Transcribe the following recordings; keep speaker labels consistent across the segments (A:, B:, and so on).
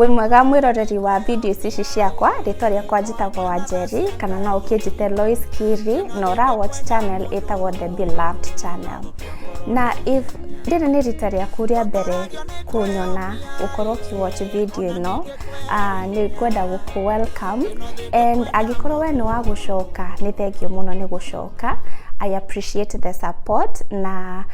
A: Wĩ mwega mwĩroreri wa video ici ciakwa, rĩtwa rĩakwa njĩtagwo Wanjeri kana no ũkĩnjĩte Lois Kiri na ũra watch channel ĩtagwo The Beloved Channel. Na if rĩrĩ nĩ rita rĩaku rĩa mbere kũnyona ũkorwo ũkĩwatch video ĩno, nĩ ngwenda gũkũ welcome, and angĩkorwo we nĩ wa gũcoka nĩ thengiũ mũno nĩ gũcoka. I appreciate the support na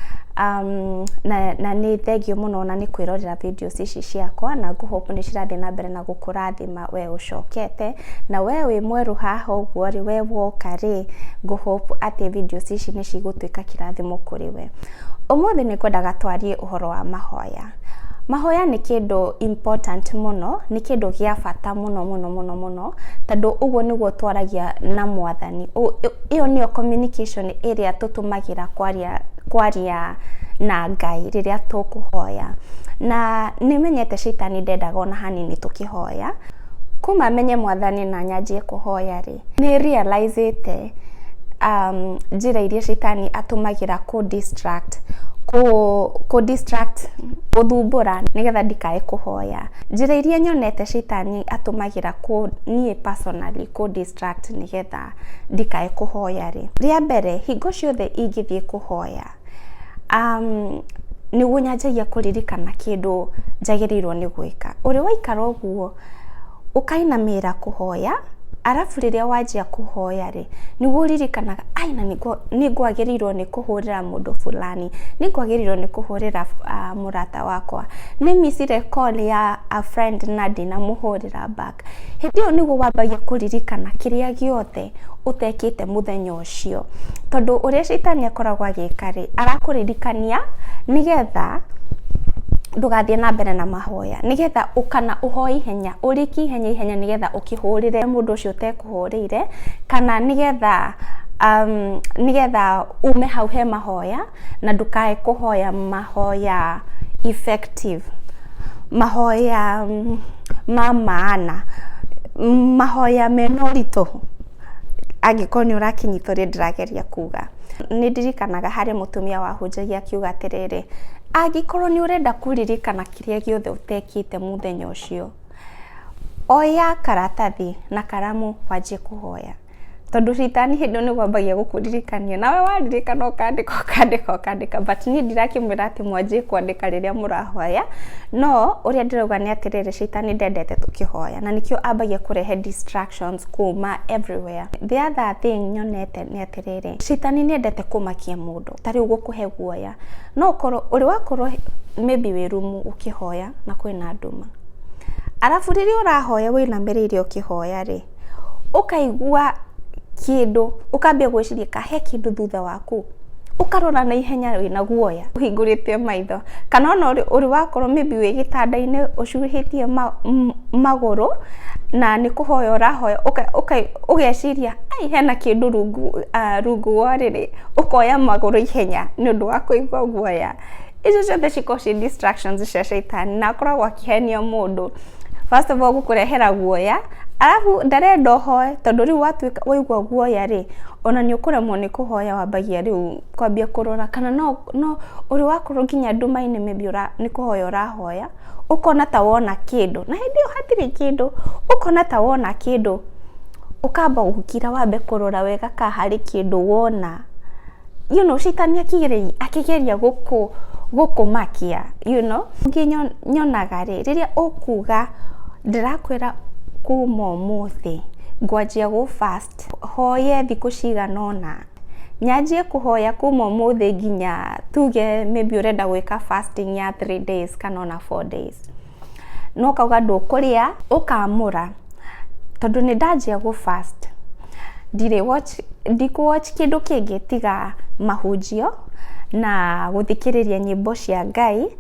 A: nĩ thengiũ mũno na nĩ kwĩrorera videos ici ciakwa, na ngũhope nĩ cirathiĩ na mbere na gũkũrathima we ũcokete, na we wĩ mwerũ haha ũguo rĩ, we woka rĩ, ngũhope atĩ videos ici nĩ cigũtuĩka kĩrathimo kũrĩ we. Ũmũthĩ nĩ ngwendaga twarie ũhoro wa mahoya. Mahoya nĩ kĩndũ important mũno, nĩ kĩndũ gĩa bata mũno, tondũ ũguo nĩguo twaragia na Mwathani. Ĩyo nĩyo communication ĩrĩa tũtũmagĩra kwaria na Ngai rĩrĩa tũkũhoya. Na nĩmenyete Shaitani ndendaga ona hanini tũkĩhoya. Kuma menye Mwathani na nyanjie kũhoya rĩ, nĩ realize njĩra iria Shaitani atũmagĩra gũthumbũra nĩgetha ndikae kũhoya. Njĩra iria nyonete Shaitani atũmagĩra niĩ personally distract nĩgetha ndikae kũhoya rĩ, rĩa mbere hingo ciothe ingĩthiĩ kũhoya, nĩguo nyanjagia kũririkana kĩndũ njagĩrĩirwo nĩ gwĩka. Ũrĩ waikara ũguo ũkainamĩrĩra kũhoya, arafu rĩrĩa wanjia kũhoya rĩ, nĩguo uririkanaga na nĩngwagĩrĩirwo nĩ kũhũrĩra mũndũ fulani, nĩngwagĩrĩirwo nĩ kũhũrĩra mũrata wakwa, nĩ missire call ya a friend na ndinamũhũrĩra back. Hĩndĩ ĩyo nĩguo wambagia kũririkana kĩrĩa gĩothe ũtekĩte mũthenya ũcio, tondũ ũrĩa Shaitani akoragwo agĩka rĩ, arakũririkania nĩgetha ndũgathiĩ na mbere na mahoya, nĩgetha ũkana ũhoe ihenya, ũrĩki ihenya nĩgetha ũkĩhũrĩre mũndũ ũcio ũtekũhũrĩire, kana nĩgetha ume hau he mahoya na ndũkae kũhoya mahoya effective, mahoya ma maana, mahoya mena ũritũ, angĩkorwo nĩ ũrakinyithio ũrĩa ndĩrageria kuga. Nĩ ndirikanaga harĩ mũtumia wahunjagia akiuga atĩrĩrĩ, angĩkorwo nĩ ũrenda kũririkana kĩrĩa gĩothe ũtekĩte mũthenya ũcio, oya karatathi na karamu wanjie kũhoya, tondũ Shaitani hĩndĩ ĩyo nĩguo ambagia gũkũririkania, nawe waririkana ũkandĩka, but niĩ ndirakĩmwĩra atĩ mwanjie kwandĩka rĩrĩa mũrahoya, no ũrĩa ndĩrauga nĩ atĩrĩrĩ, Shaitani ndendete tũkĩhoya, na nĩkĩo ambagia kũrehe distractions kuma everywhere. The other thing nyonete nĩ atĩrĩrĩ, Shaitani nĩendete kũmakia mũndũ, tarĩ gũkũhe guoya, no ũrĩ wakorwo maybe wĩ rumu ũkĩhoya na kwĩna nduma, arafu rĩrĩa ũrahoya wĩinamĩrĩire ũkĩhoya rĩ, ũkaigua kĩndũ, ũkambia gwĩciria kahe kĩndũ thutha waku, ũkarora na ihenya wĩna guoya ũhingũrĩte maitho, kana ona ũrĩ wakorwo maybe wĩ gĩtanda-inĩ ũcuhĩtie magũrũ na nĩ kũhoya ũrahoya, ũgeciria hena kĩndũ rungu wa rĩrĩ, ũkoya magũrũ ihenya nĩ ũndũ wa kũigua guoya. Icio ciothe cikoragwo ci distractions cia Shaitani, na akoragwo akĩhenia mũndũ first of all gũkũrehera guoya, arafu ndarenda ũhoe, tondũ rĩu watuĩka waigua guoya rĩ, ona nĩ ũkũremwo nĩ kũhoya, wambagia rĩu kwambia kũrora, kana no ũrĩ wakorwo nginya nduma-inĩ maybe nĩ kũhoya ũrahoya, ũkona ta wona kĩndũ, na hĩndĩ ĩyo hatirĩ kĩndũ, ũkona ta wona kĩndũ, ũkamba gũkira wambe kũrora wega ka harĩ kĩndũ wona. Shaitani akĩgeria gũkũmakia, nyonaga rĩ, rĩrĩa ũkuga ndĩrakwĩra kuma ũmũthĩ ngwanjia fast, hoye thikũ cigana ũna, nyanjie kũhoya kuma ũmũthĩ nginya tuge maybe ũrenda gwĩka fasting ya 3 days kana ona 4 days, no kauga ndũkũrĩa, ũkamũra, tondũ nĩ ndanjia fast, ndikũwatch kĩndũ kĩngĩ tiga mahunjio na gũthikĩrĩria nyĩmbo cia Ngai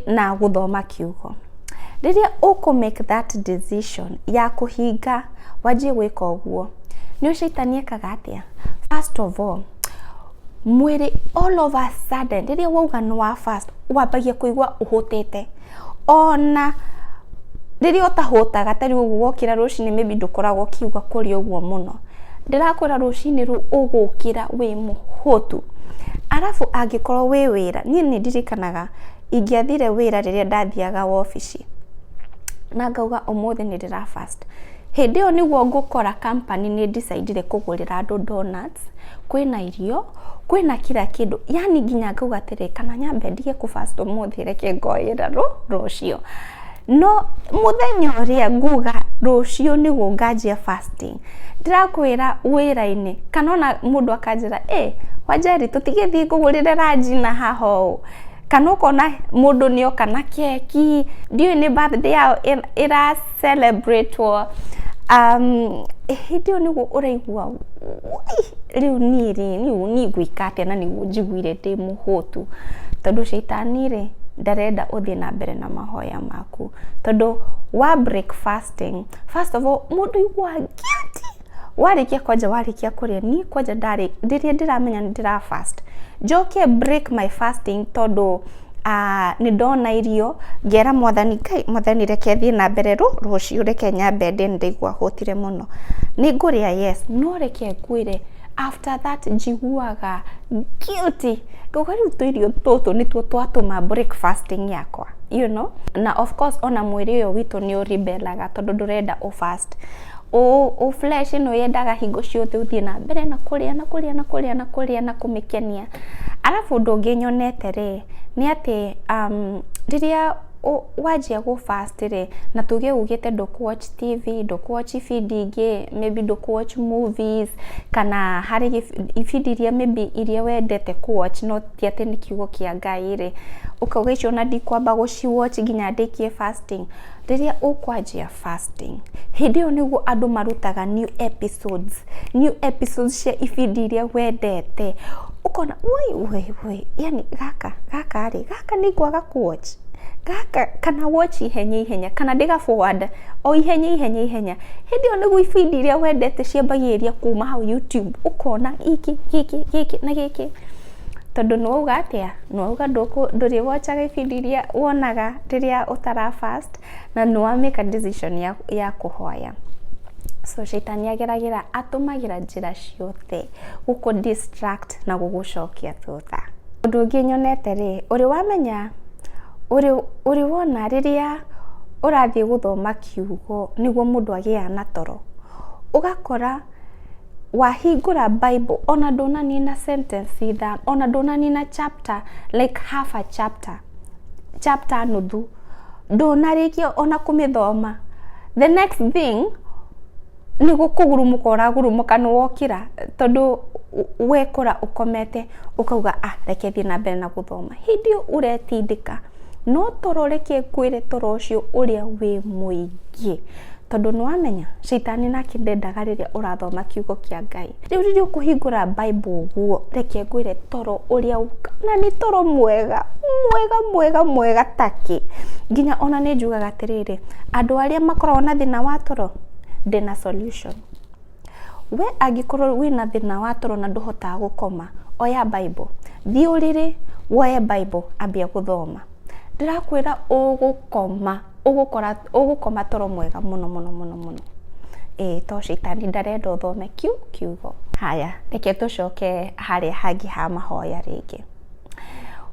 A: na gũthoma kiugo. Rĩrĩa make that decision ya kũhinga wanjie gwĩka ũguo, nĩ Shaitani ekaga atĩa? First of all, mwĩrĩ all of a sudden rĩrĩa wauga nĩ wa fast, wambagia kũigua ũhũtĩte, ona rĩrĩa ũtahũtaga, tarĩ ũguo wokĩra rũcinĩ maybe ndũkoragwo kiuga kũrĩ ũguo mũno, ndĩrakwĩra rũcinĩ rũu ũgũkĩra wĩ mũhũtu. Arafu angĩkorwo wĩ wĩra, niĩ nĩ ndirikanaga ingĩathire wĩra rĩrĩa ndathiaga wabici, na ngauga umuthi ni ndira fast. Hindi yo niguo ngukora company ni decide kugurira andu donuts, kwina irio, kwina kila kindu, yani nginya ngauga atiri kana nyambe ndige ku fast umuthi reke ngoira rucio. No muthenya uria nguga rucio niguo nganjia fasting, ndirakwira wira-ini kana ona mundu akanjira Wanjeri tutigithi kugurire ranji na haho, kana ukona mundu ni oka na keki, ndio ni birthday yao ira celebrate hindi niguo uraigua riu ni gwikate na niguo njiguire ndi muhutu, tondu shaitani ri ndarenda uthie na mbere na mahoya maku, tondu wa break fasting, first of all mundu igua guilty warikia kuria ni kwaja ndiria ndiramenya ndira fast njoke break my fasting tondu ni ndona irio ngera mwathani reke thie na mbere rucio reke nyambe ndigua hutire muno ni nguria yes no reke kwire after that njiguaga guilty ngauga riu tuirio tutu nituo twatuma break fasting yakwa, you know, na of course ona mwiri uyo witu ni uribelaga tondu ndurenda fast o flesh no yendaga hingo ciothe uthie na mbere na kuria na kumikenia. Alafu ndungi nyonete ri ni ati riria wajia go fast ri na tuge ugite watch TV, watch feed ingi, maybe watch movies kana hari feed iria maybe iria wendete watch no tiate ni kiugo kia Ngai ri ukauga icio na ndikwamba guciwatch nginya ndikie fasting. Riria ukwajia fasting hindi yo niguo andu marutaga new episodes cia ifidi iria wendete, ukona woi yani gaka ni kwaga kuwatch gaka kana watch ihenya kana ndiga forward o ihenya hindi yo niguo ifidi iria wendete ciambagiria kuma hau YouTube ukona giki na giki tondu nwauga atia nwauga nduri watchaga ifidi iria wonaga riria utara fast na nwa make a decision ya kuhoya. So shaitani ageragira atumagira njira ciothe guku distract na gugucokia thutha. Undu ungi nyonete ri uri wamenya uri wona riria urathie guthoma kiugo niguo mundu agia na toro ugakora wahingura Bible ona ndonani na sentence either ona ndonani na chapter like half a chapter nuthu ndonarikio ona kumithoma, the next thing ni gukugurumuka uragurumuka no wokira tondu wekora ukomete ukauga reke thie na mbere na guthoma. Hindi uretindika no toro reke kwire toro ucio uria wi muingi tondu nwamenya shaitani nake ndendaga riria urathoma kiugo kia Ngai. Riu riria ukuhingura Bible guo reke ngwire toro uria na ni toro mwega taki nginya ona ni njugaga atiriri andu aria makoragwo na thina wa toro ndina solution. We angikorwo wina thina wa toro na nduhotaga gukoma, oya Bible thie uriri woye Bible ambia guthoma, ndirakwira ugukoma toro mwega muno to shaitani ndarenda uthome kiugo. Haya reke tucoke haria hangi ha mahoya ringi.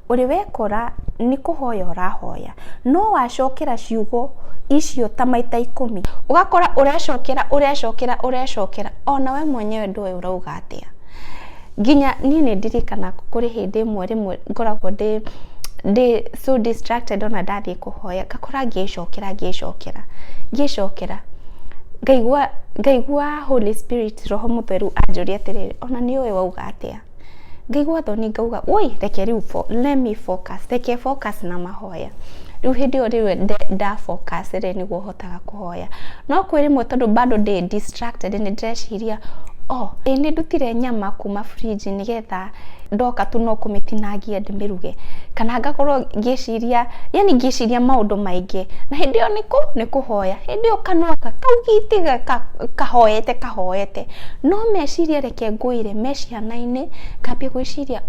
A: Uri wekora ni kuhoya urahoya no wacokera ciugo icio ta maita 10 ugakora urecokera ona we mwenyewe ndoe urauga atia. Nginya ni ndirikana kuri hindi rimwe ngoragwo ndi so distracted ona ndathie kuhoya ngakora ngicokera ngaigua Holy Spirit roho mutheru anjuria atiriri ona ni we wauga atia. Ngaigua thoni ngauga reke riu let me focus, reke focus na mahoya. Riu hindi yo riu nda focus ri niguo hotaga kuhoya no kwirimwe tondu bado ndi distracted ni ndreciria ni ndutire nyama kuma fridge nigetha ndoka tu no kumitinagia ndimiruge kana ngakorwo ngiciria maundu maingi na hindi yo ni kuhoya. Hindi yo kanwa kaugitiga kahoete no meciria reke nguire meciana-ini ngambia gwiciria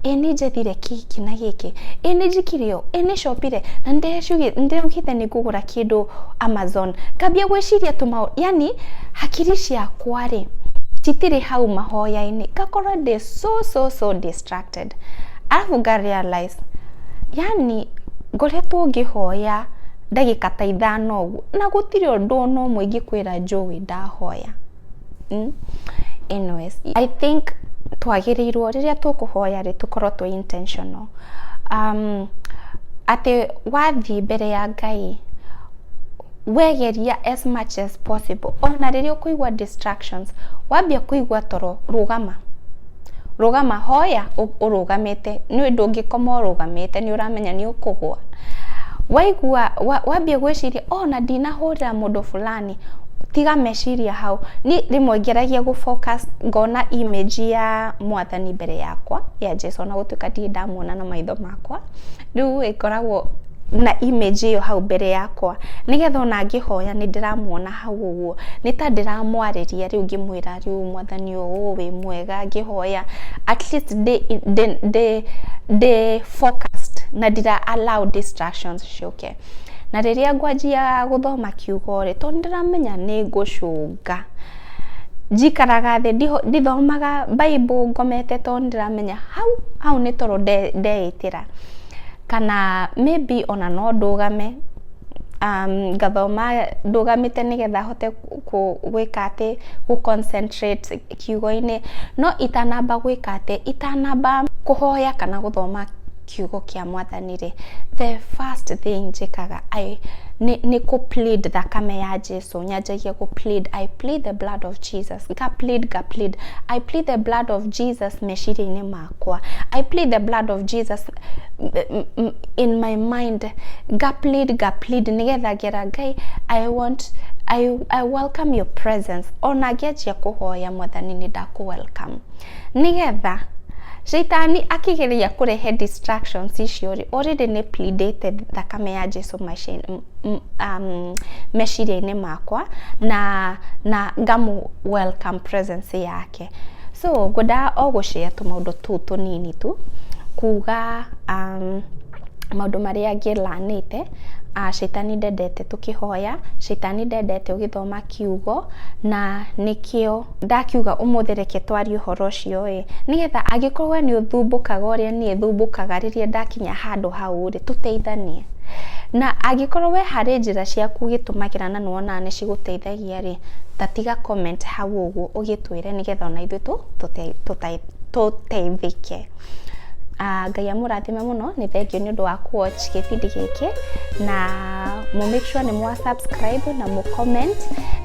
A: ni njethire kiki na giki ni njikirio ni shopire na ndirugite ni kugura kindu Amazon ngambia gwiciria yani hakiri ciakwa ri citiri hau mahoya-ini ngakora ndi so distracted. Alafu nga realize yani ngoretwo ngihoya ndagika ta 5 ugu na gutire undu no mwingi kwira njui ndahoya. Anyways, I think twagirirwo riria tukuhoya ri tukorwo tu intentional. Ate wathi mbere ya Ngai wegeria as much as possible. Ona riria kuigwa distractions, wambia kuigwa toro, rugama hoya urugamite, ni undu ngikoma urugamite ni uramenya ni ukugwa. Waigua wambia gwiciria ona ndinahurira mundu fulani, tiga meciria hau. Ni rimwe ngeragia gu focus ngona image ya Mwathani mbere yakwa ya Jesu na gutuika ndi ndamuona na maitho makwa, riu ikoragwo na image iyo hau mbere yakwa, nigetha ona ngihoya ni ndiramuona hau uguo, ni ta ndiramwariria riu ngimwira riu Mwathani uyu wi mwega, ngihoya at least de focused na ndira allow distractions shoke. Na riria ngwanjia guthoma kiugo ri to ndiramenya ni ngucunga njikaraga thi ndithomaga Bible ngomete to ndiramenya hau ni toro ndeitira, kana maybe ona no ndugame ngathoma ndugamite nigetha hote gwika ati gu concentrate kiugo-ini, no itanamba gwika ati itanamba kuhoya kana guthoma kiugo kia Mwathani ri, the first thing njikaga ni ku plead thakame ya Jesu. Nyanjagia ku plead, I plead the blood of Jesus, ga plead, I plead the blood of Jesus meciria-ini makwa, I plead the blood of Jesus in my mind, ga plead nigetha ngera Ngai, I welcome your presence. Ona ngianjia kuhoya Mwathani ni ndaku welcome, nigetha Shaitani akigeria kurehe distractions icio ri already ni pleaded thakame ya Jesu meciria-ini makwa na ngamu welcome presence yake. So ngoda o gushare tumaundu tunini tu kuga maundu maria ngilanite. Shaitani ndendete tukihoya, shaitani ndendete ugithoma kiugo, na nikio ndakiuga umuthi reke twari uhoro ucio nigetha agikorwo ni uthumbukaga uria ni thumbukaga riria ndakinya handu hau ri tuteithanie. Na agikorwo we hari njira ciaku gitumagira na nuona ne ciguteithagia ri, tatiga comment hau uguo ugitwire nigetha ona ithu tuteithike. Ngai amurathime muno, ni thengio ni undu wa watch gibindi giki, na mu make sure ni mwa subscribe na mu comment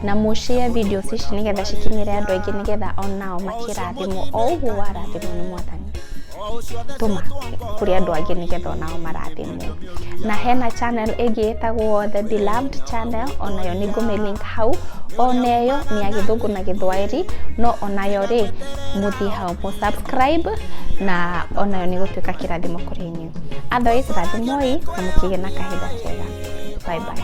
A: na mu share videos ici nigetha cikinyire andu aingi nigetha onao makirathimwo o uguo warathimwo ni Mwathani. Tuma kuri andu aingi nigetha onao marathimwo. Na hena channel ingi etagwo The Beloved channel, onayo ni ngume link hau, onayo ni ya Githungu na Githwairi, no onayo ri muthi hau mu subscribe na onayo ni gutuika kirathimo kuri inyu. Otherwise rathimoi na mukige na kahinda kega. Bye bye.